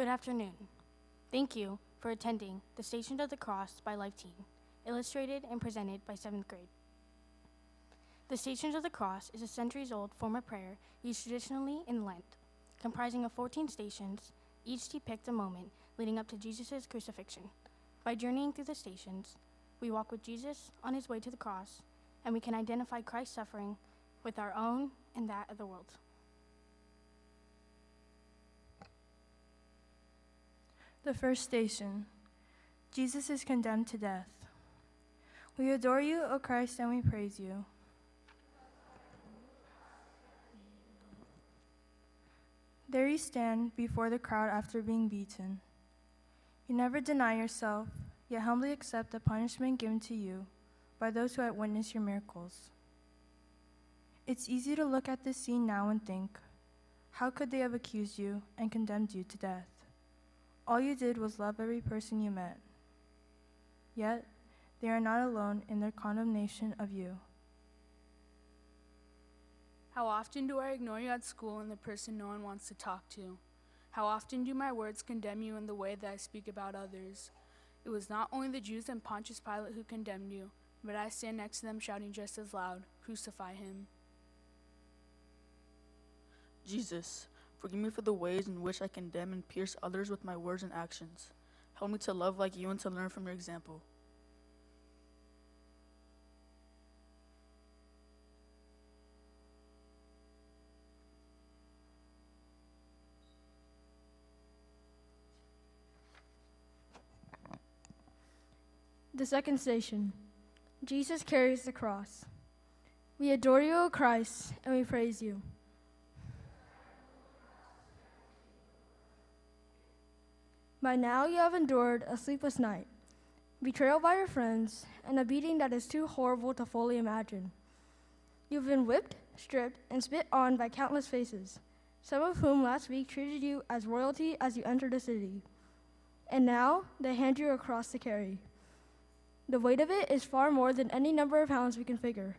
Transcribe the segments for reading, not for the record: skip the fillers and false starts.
Good afternoon. Thank you for attending the Stations of the Cross by Life Team, illustrated and presented by 7th grade. The Stations of the Cross is a centuries-old form of prayer used traditionally in Lent, comprising of 14 stations, each depict a moment leading up to Jesus' crucifixion. By journeying through the stations, we walk with Jesus on his way to the cross, and we can identify Christ's suffering with our own and that of the world. The first station, Jesus is condemned to death. We adore you, O Christ, and we praise you. There you stand before the crowd after being beaten. You never deny yourself, yet humbly accept the punishment given to you by those who had witnessed your miracles. It's easy to look at this scene now and think, how could they have accused you and condemned you to death? All you did was love every person you met. Yet, they are not alone in their condemnation of you. How often do I ignore you at school and the person no one wants to talk to? How often do my words condemn you in the way that I speak about others? It was not only the Jews and Pontius Pilate who condemned you, but I stand next to them shouting just as loud, "Crucify him." Jesus, forgive me for the ways in which I condemn and pierce others with my words and actions. Help me to love like you and to learn from your example. The second station, Jesus carries the cross. We adore you, O Christ, and we praise you. By now you have endured a sleepless night, betrayal by your friends, and a beating that is too horrible to fully imagine. You've been whipped, stripped, and spit on by countless faces, some of whom last week treated you as royalty as you entered the city. And now they hand you a cross to carry. The weight of it is far more than any number of pounds we can figure,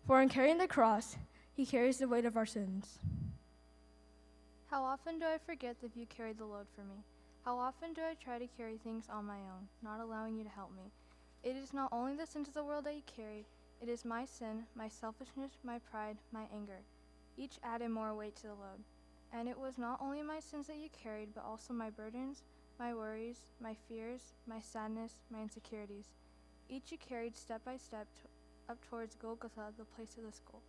for in carrying the cross, he carries the weight of our sins. How often do I forget that you carried the load for me? How often do I try to carry things on my own, not allowing you to help me? It is not only the sins of the world that you carried, it is my sin, my selfishness, my pride, my anger. Each added more weight to the load. And it was not only my sins that you carried, but also my burdens, my worries, my fears, my sadness, my insecurities. Each you carried step by step up towards Golgotha, the place of the skull.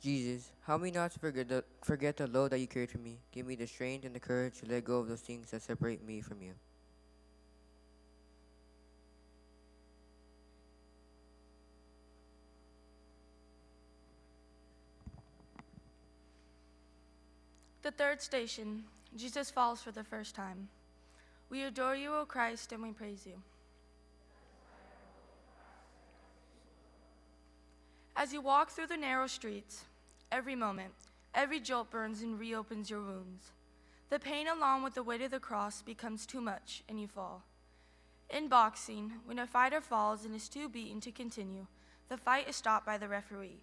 Jesus, help me not to forget the load that you carried for me. Give me the strength and the courage to let go of those things that separate me from you. The third station, Jesus falls for the first time. We adore you, O Christ, and we praise you. As you walk through the narrow streets, every moment, every jolt burns and reopens your wounds. The pain along with the weight of the cross becomes too much, and you fall. In boxing, when a fighter falls and is too beaten to continue, the fight is stopped by the referee.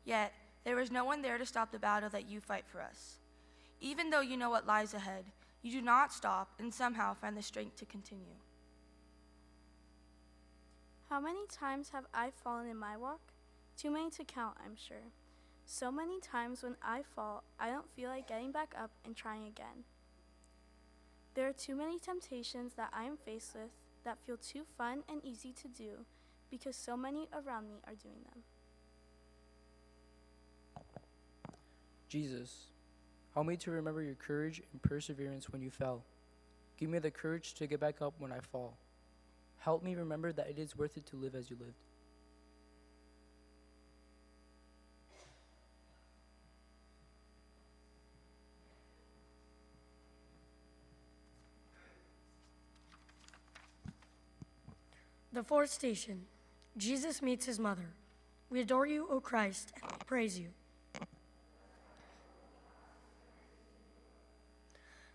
Yet, there is no one there to stop the battle that you fight for us. Even though you know what lies ahead, you do not stop and somehow find the strength to continue. How many times have I fallen in my walk? Too many to count, I'm sure. So many times when I fall, I don't feel like getting back up and trying again. There are too many temptations that I am faced with that feel too fun and easy to do because so many around me are doing them. Jesus, help me to remember your courage and perseverance when you fell. Give me the courage to get back up when I fall. Help me remember that it is worth it to live as you lived. The fourth station, Jesus meets his mother. We adore you, O Christ, and we praise you.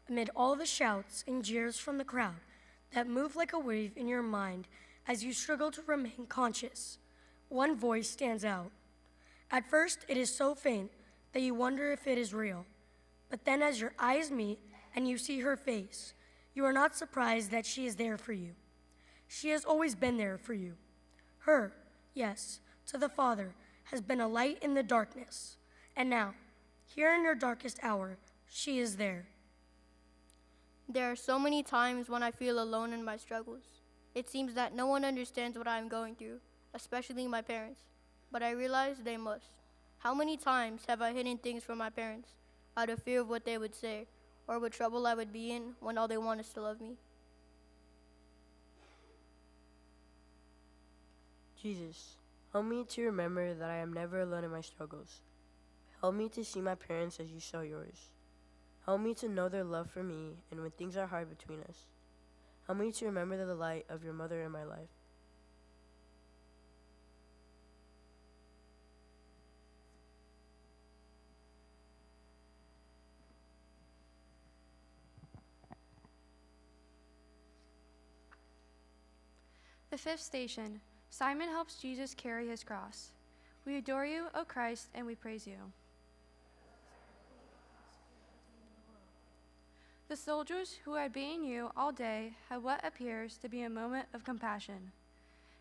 Amid all the shouts and jeers from the crowd that move like a wave in your mind as you struggle to remain conscious, one voice stands out. At first, it is so faint that you wonder if it is real, But then, as your eyes meet and you see her face, you are not surprised that she is there for you. She has always been there for you. Her, yes, to the Father, has been a light in the darkness. And now, here in your darkest hour, she is there. There are so many times when I feel alone in my struggles. It seems that no one understands what I am going through, especially my parents. But I realize they must. How many times have I hidden things from my parents out of fear of what they would say or what trouble I would be in when all they want is to love me? Jesus, help me to remember that I am never alone in my struggles. Help me to see my parents as you saw yours. Help me to know their love for me and when things are hard between us. Help me to remember the light of your mother in my life. The fifth station, Simon helps Jesus carry his cross. We adore you, O Christ, and we praise you. The soldiers who had beaten you all day had what appears to be a moment of compassion.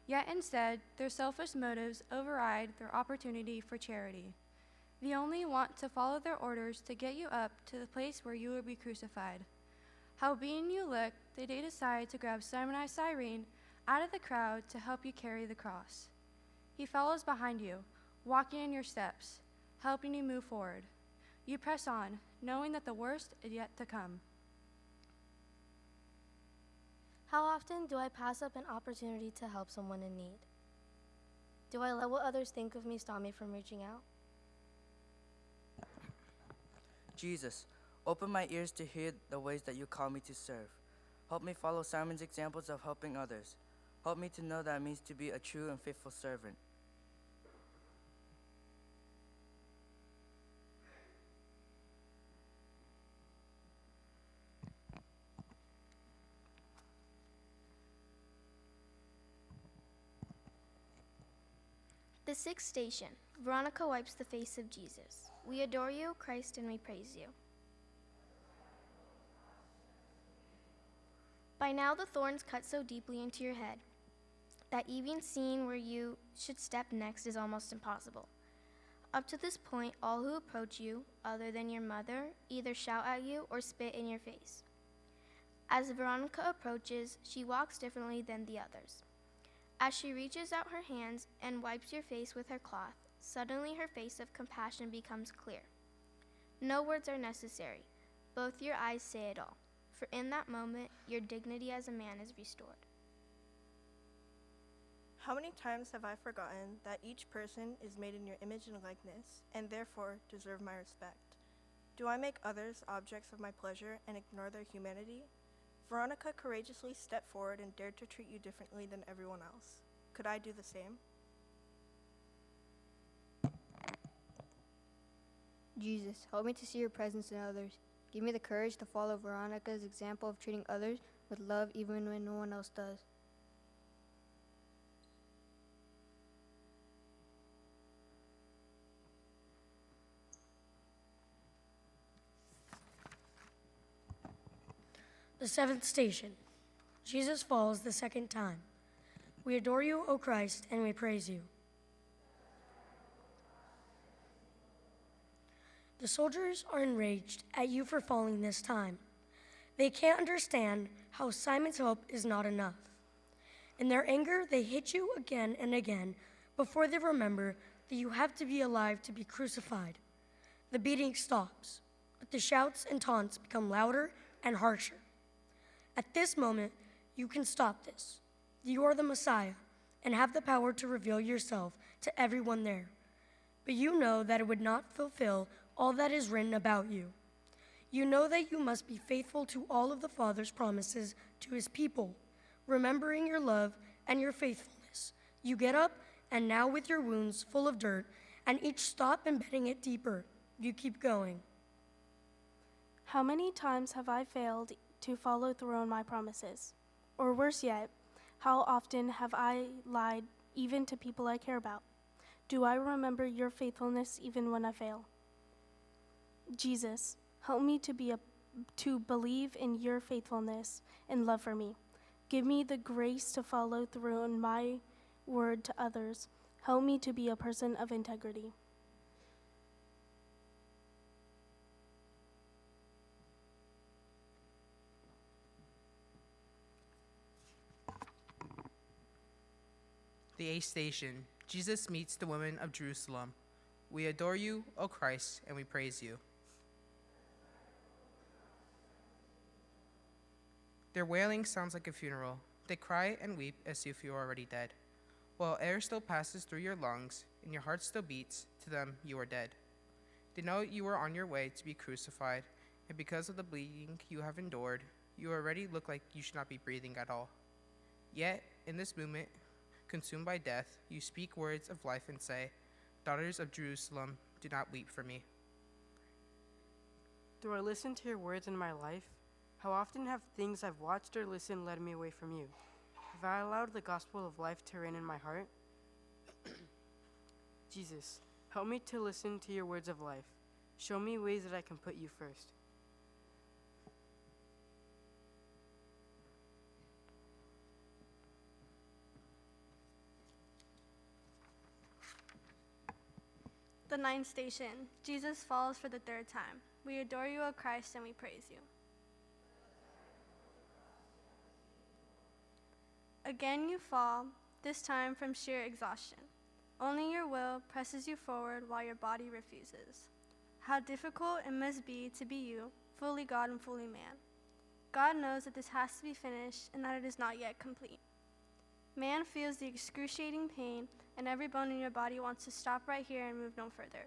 Yet instead, their selfish motives override their opportunity for charity. They only want to follow their orders to get you up to the place where you will be crucified. How beaten you look, they decide to grab Simon I Cyrene out of the crowd to help you carry the cross. He follows behind you, walking in your steps, helping you move forward. You press on, knowing that the worst is yet to come. How often do I pass up an opportunity to help someone in need? Do I let what others think of me stop me from reaching out? Jesus, open my ears to hear the ways that you call me to serve. Help me follow Simon's examples of helping others. Help me to know that it means to be a true and faithful servant. The sixth station, Veronica wipes the face of Jesus. We adore you, Christ, and we praise you. By now the thorns cut so deeply into your head that even seeing where you should step next is almost impossible. Up to this point, all who approach you, other than your mother, either shout at you or spit in your face. As Veronica approaches, she walks differently than the others. As she reaches out her hands and wipes your face with her cloth, suddenly her face of compassion becomes clear. No words are necessary. Both your eyes say it all. For in that moment, your dignity as a man is restored. How many times have I forgotten that each person is made in your image and likeness, and therefore deserve my respect? Do I make others objects of my pleasure and ignore their humanity? Veronica courageously stepped forward and dared to treat you differently than everyone else. Could I do the same? Jesus, help me to see your presence in others. Give me the courage to follow Veronica's example of treating others with love even when no one else does. The seventh station, Jesus falls the second time. We adore you, O Christ, and we praise you. The soldiers are enraged at you for falling this time. They can't understand how Simon's help is not enough. In their anger, they hit you again and again before they remember that you have to be alive to be crucified. The beating stops, but the shouts and taunts become louder and harsher. At this moment, you can stop this. You are the Messiah and have the power to reveal yourself to everyone there. But you know that it would not fulfill all that is written about you. You know that you must be faithful to all of the Father's promises to his people, remembering your love and your faithfulness. You get up, and now with your wounds full of dirt, and each stop embedding it deeper, you keep going. How many times have I failed to follow through on my promises? Or worse yet, how often have I lied even to people I care about? Do I remember your faithfulness even when I fail? Jesus, Help me to believe in your faithfulness and love for me. Give me the grace to follow through on my word to others. Help me to be a person of integrity. The eighth station, Jesus meets the women of Jerusalem. We adore you, O Christ, and we praise you. Their wailing sounds like a funeral. They cry and weep as if you are already dead. While air still passes through your lungs and your heart still beats, to them you are dead. They know you are on your way to be crucified, and because of the bleeding you have endured, you already look like you should not be breathing at all. Yet, in this moment, consumed by death, you speak words of life and say, "Daughters of Jerusalem, do not weep for me." Do I listen to your words in my life? How often have things I've watched or listened led me away from you? Have I allowed the gospel of life to reign in my heart? Jesus, help me to listen to your words of life. Show me ways that I can put you first. The ninth station, Jesus falls for the third time. We adore you, O Christ, and we praise you. Again you fall, this time from sheer exhaustion. Only your will presses you forward while your body refuses. How difficult it must be to be you, fully God and fully man. God knows that this has to be finished and that it is not yet complete. Man feels the excruciating pain, and every bone in your body wants to stop right here and move no further.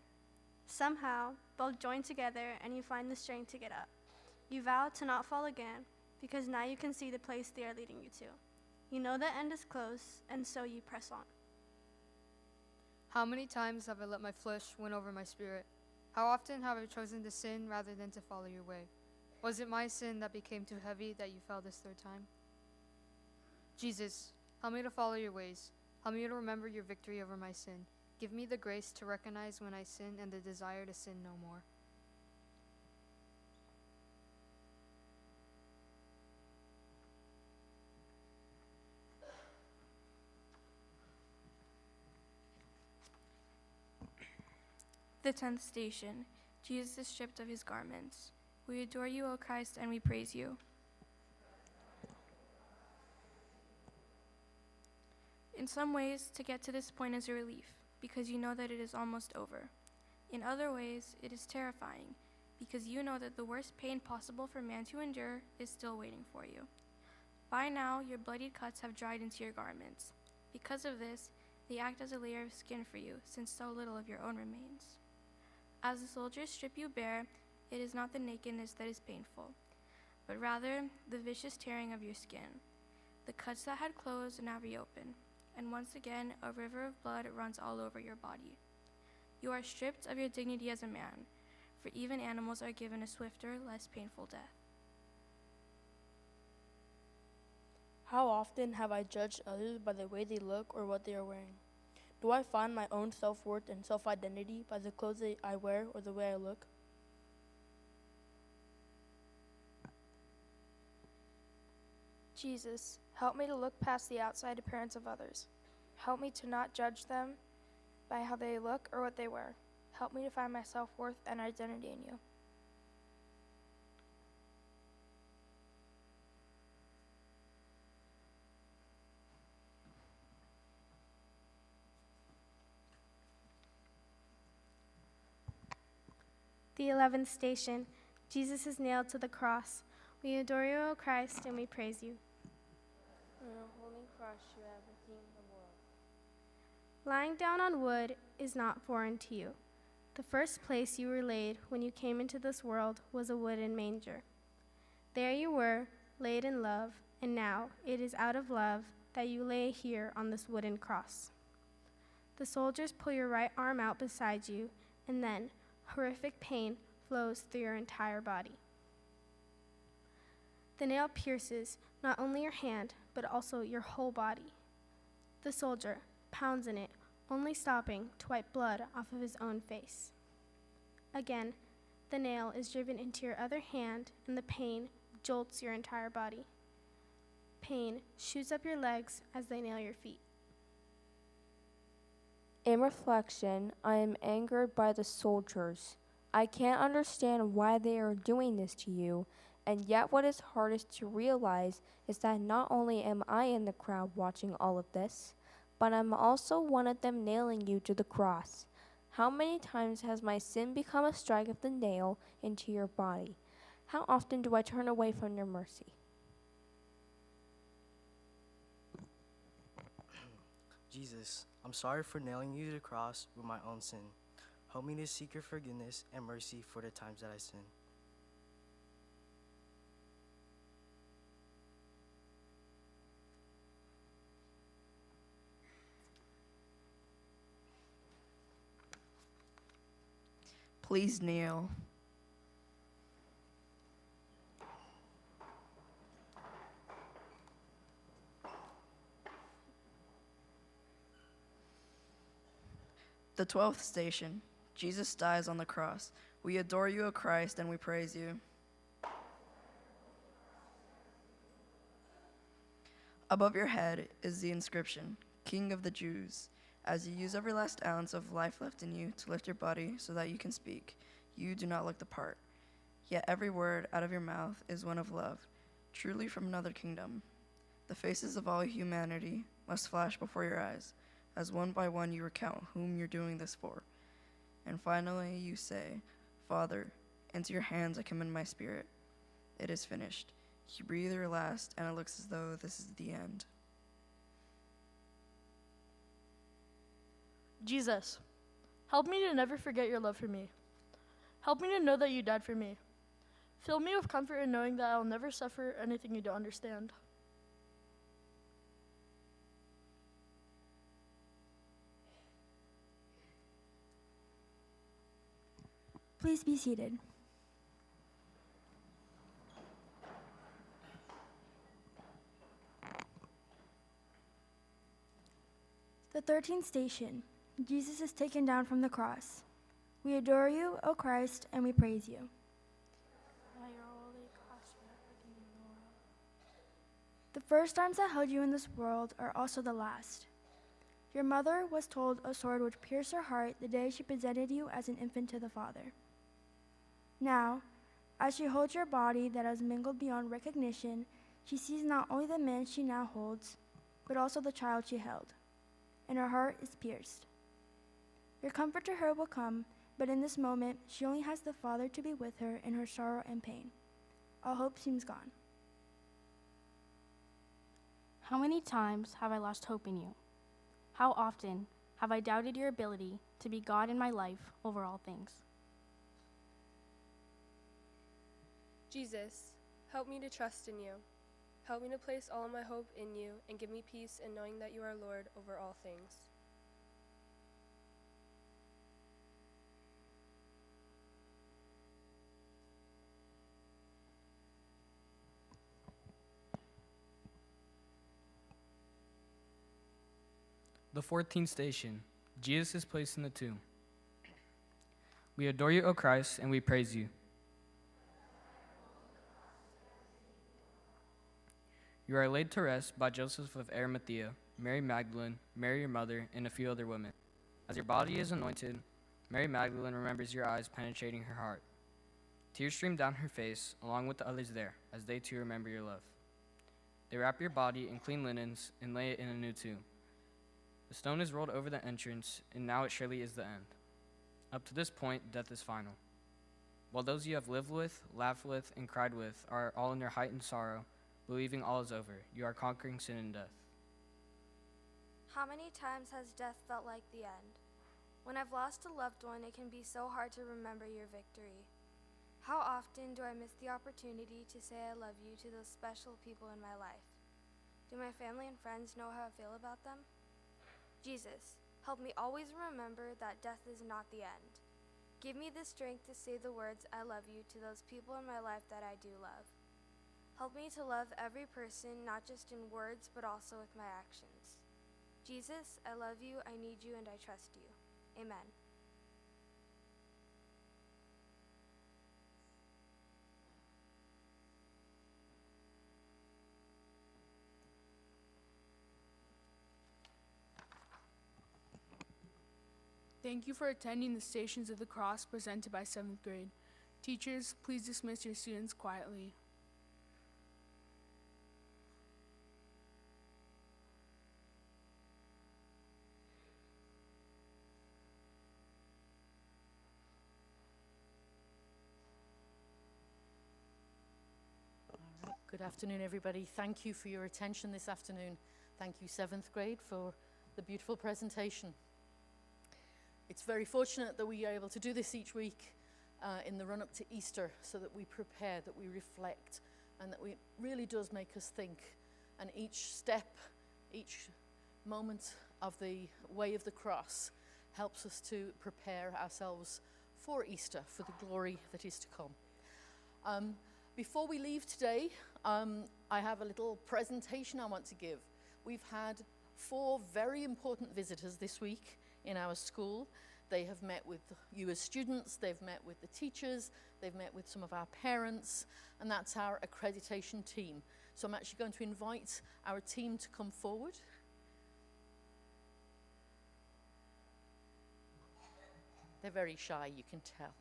Somehow, both join together and you find the strength to get up. You vow to not fall again, because now you can see the place they are leading you to. You know the end is close, and so you press on. How many times have I let my flesh win over my spirit? How often have I chosen to sin rather than to follow your way? Was it my sin that became too heavy that you fell this third time? Jesus, help me to follow your ways. Help me to remember your victory over my sin. Give me the grace to recognize when I sin and the desire to sin no more. The 10th station, Jesus is stripped of his garments. We adore you, O Christ, and we praise you. In some ways, to get to this point is a relief, because you know that it is almost over. In other ways, it is terrifying, because you know that the worst pain possible for man to endure is still waiting for you. By now, your bloodied cuts have dried into your garments. Because of this, they act as a layer of skin for you, since so little of your own remains. As the soldiers strip you bare, it is not the nakedness that is painful, but rather the vicious tearing of your skin. The cuts that had closed now reopen, and once again a river of blood runs all over your body. You are stripped of your dignity as a man, for even animals are given a swifter, less painful death. How often have I judged others by the way they look or what they are wearing? Do I find my own self-worth and self-identity by the clothes that I wear or the way I look? Jesus, help me to look past the outside appearance of others. Help me to not judge them by how they look or what they wear. Help me to find my self-worth and identity in you. The 11th station, Jesus is nailed to the cross. We adore you, O Christ, and we praise you. On a holy cross you have redeemed the world. Lying down on wood is not foreign to you. The first place you were laid when you came into this world was a wooden manger. There you were, laid in love, and now it is out of love that you lay here on this wooden cross. The soldiers pull your right arm out beside you, and then horrific pain flows through your entire body. The nail pierces not only your hand, but also your whole body. The soldier pounds in it, only stopping to wipe blood off of his own face. Again, the nail is driven into your other hand, and the pain jolts your entire body. Pain shoots up your legs as they nail your feet. In reflection, I am angered by the soldiers. I can't understand why they are doing this to you, and yet what is hardest to realize is that not only am I in the crowd watching all of this, but I'm also one of them nailing you to the cross. How many times has my sin become a strike of the nail into your body? How often do I turn away from your mercy? Jesus, I'm sorry for nailing you to the cross with my own sin. Help me to seek your forgiveness and mercy for the times that I sin. Please kneel. The 12th station. Jesus dies on the cross. We adore you, O Christ, and we praise you. Above your head is the inscription, King of the Jews. As you use every last ounce of life left in you to lift your body so that you can speak, you do not look the part. Yet every word out of your mouth is one of love, truly from another kingdom. The faces of all humanity must flash before your eyes, as one by one you recount whom you're doing this for. And finally you say, Father, into your hands I commend my spirit. It is finished. You breathe your last, and it looks as though this is the end. Jesus, help me to never forget your love for me. Help me to know that you died for me. Fill me with comfort in knowing that I'll never suffer anything you don't understand. Please be seated. The 13th station. Jesus is taken down from the cross. We adore you, O Christ, and we praise you. The first arms that held you in this world are also the last. Your mother was told a sword would pierce her heart the day she presented you as an infant to the Father. Now, as she holds your body that has mingled beyond recognition, she sees not only the man she now holds, but also the child she held, and her heart is pierced. Your comfort to her will come, but in this moment, she only has the Father to be with her in her sorrow and pain. All hope seems gone. How many times have I lost hope in you? How often have I doubted your ability to be God in my life over all things? Jesus, help me to trust in you. Help me to place all of my hope in you and give me peace in knowing that you are Lord over all things. The 14th station. Jesus is placed in the tomb. We adore you, O Christ, and we praise you. You are laid to rest by Joseph of Arimathea, Mary Magdalene, Mary your mother, and a few other women. As your body is anointed, Mary Magdalene remembers your eyes penetrating her heart. Tears stream down her face, along with the others there, as they too remember your love. They wrap your body in clean linens and lay it in a new tomb. The stone is rolled over the entrance, and now it surely is the end. Up to this point, death is final. While those you have lived with, laughed with, and cried with are all in their heightened sorrow, believing all is over, you are conquering sin and death. How many times has death felt like the end? When I've lost a loved one, it can be so hard to remember your victory. How often do I miss the opportunity to say I love you to those special people in my life? Do my family and friends know how I feel about them? Jesus, help me always remember that death is not the end. Give me the strength to say the words I love you to those people in my life that I do love. Help me to love every person, not just in words, but also with my actions. Jesus, I love you, I need you, and I trust you. Amen. Thank you for attending the Stations of the Cross presented by 7th grade. Teachers, please dismiss your students quietly. Good afternoon, everybody. Thank you for your attention this afternoon. Thank you, 7th grade, for the beautiful presentation. It's very fortunate that we are able to do this each week in the run-up to Easter, so that we prepare, that we reflect, and that it really does make us think. And each step, each moment of the way of the cross helps us to prepare ourselves for Easter, for the glory that is to come. Before we leave today, I have a little presentation I want to give. We've had 4 very important visitors this week in our school. They have met with you as students, they've met with the teachers, they've met with some of our parents, and that's our accreditation team. So I'm actually going to invite our team to come forward. They're very shy, you can tell.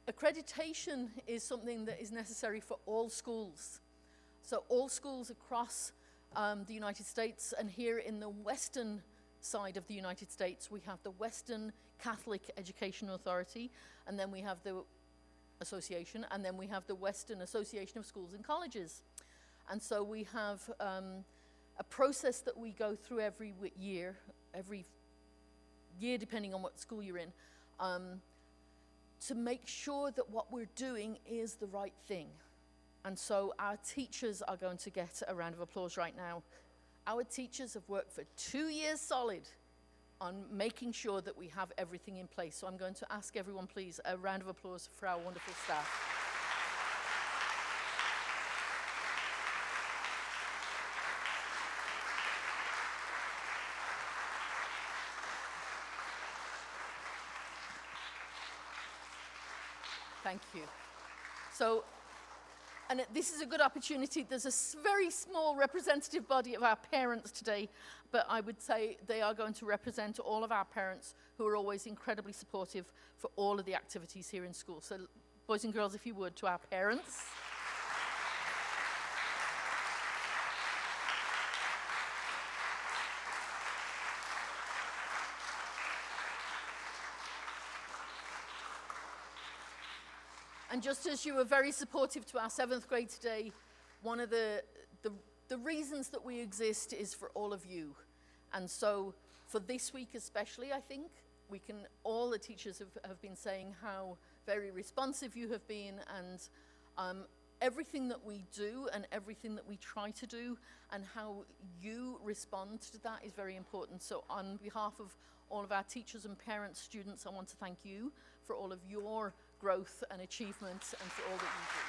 Accreditation is something that is necessary for all schools. So all schools across the United States, and here in the western side of the United States, we have the Western Catholic Education Authority, and then we have the association, and then we have the Western Association of Schools and Colleges. And so we have a process that we go through every year depending on what school you're in, to make sure that what we're doing is the right thing. And so our teachers are going to get a round of applause right now. Our teachers have worked for 2 years solid on making sure that we have everything in place. So I'm going to ask everyone, please, a round of applause for our wonderful staff. Thank you. So, and this is a good opportunity. There's a very small representative body of our parents today, but I would say they are going to represent all of our parents who are always incredibly supportive for all of the activities here in school. So, boys and girls, if you would, to our parents. And just as you were very supportive to our 7th grade today, one of the reasons that we exist is for all of you. And so for this week especially, I think, all the teachers have been saying how very responsive you have been, and everything that we do and everything that we try to do and how you respond to that is very important. So on behalf of all of our teachers and parents, students, I want to thank you for all of your growth and achievements and for all that you do.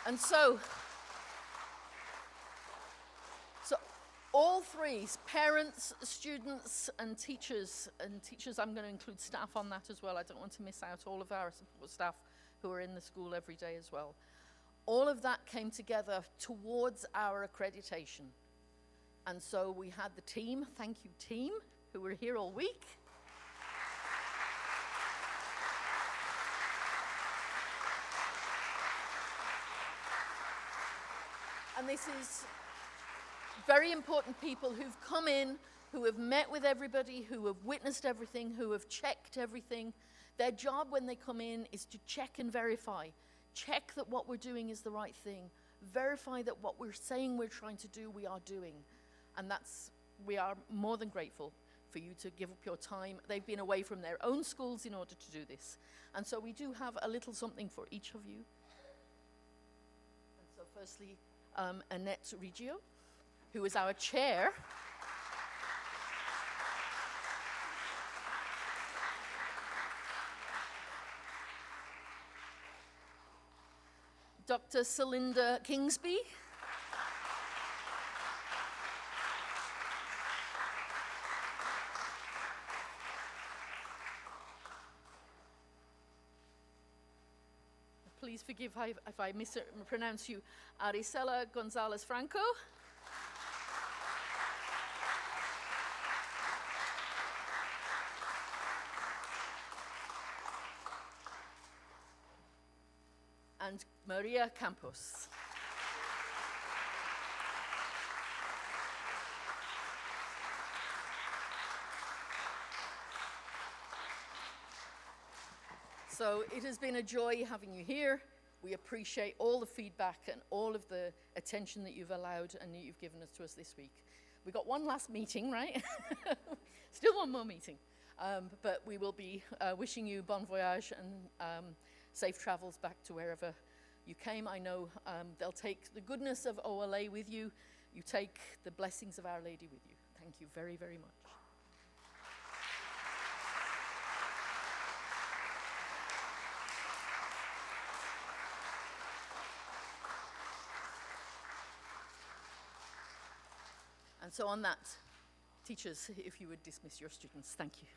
And so all 3, parents, students, and teachers, I'm going to include staff on that as well. I don't want to miss out all of our support staff who are in the school every day as well. All of that came together towards our accreditation. And so we had the team, thank you team, who were here all week. And this is very important people who've come in, who have met with everybody, who have witnessed everything, who have checked everything. Their job when they come in is to check and verify. Check that what we're doing is the right thing. Verify that what we're saying we're trying to do, we are doing. And we are more than grateful for you to give up your time. They've been away from their own schools in order to do this. And so we do have a little something for each of you. And so firstly, Annette Reggio, who is our chair. Dr. Celinda Kingsby. please forgive if I mispronounce you, Aricela Gonzalez Franco. And Maria Campos. So it has been a joy having you here. We appreciate all the feedback and all of the attention that you've allowed and that you've given us to us this week. We got one last meeting, right? Still one more meeting. But we will be wishing you bon voyage and safe travels back to wherever you came. I know they'll take the goodness of OLA with you. You take the blessings of Our Lady with you. Thank you very, very much. And so on that, teachers, if you would dismiss your students. Thank you.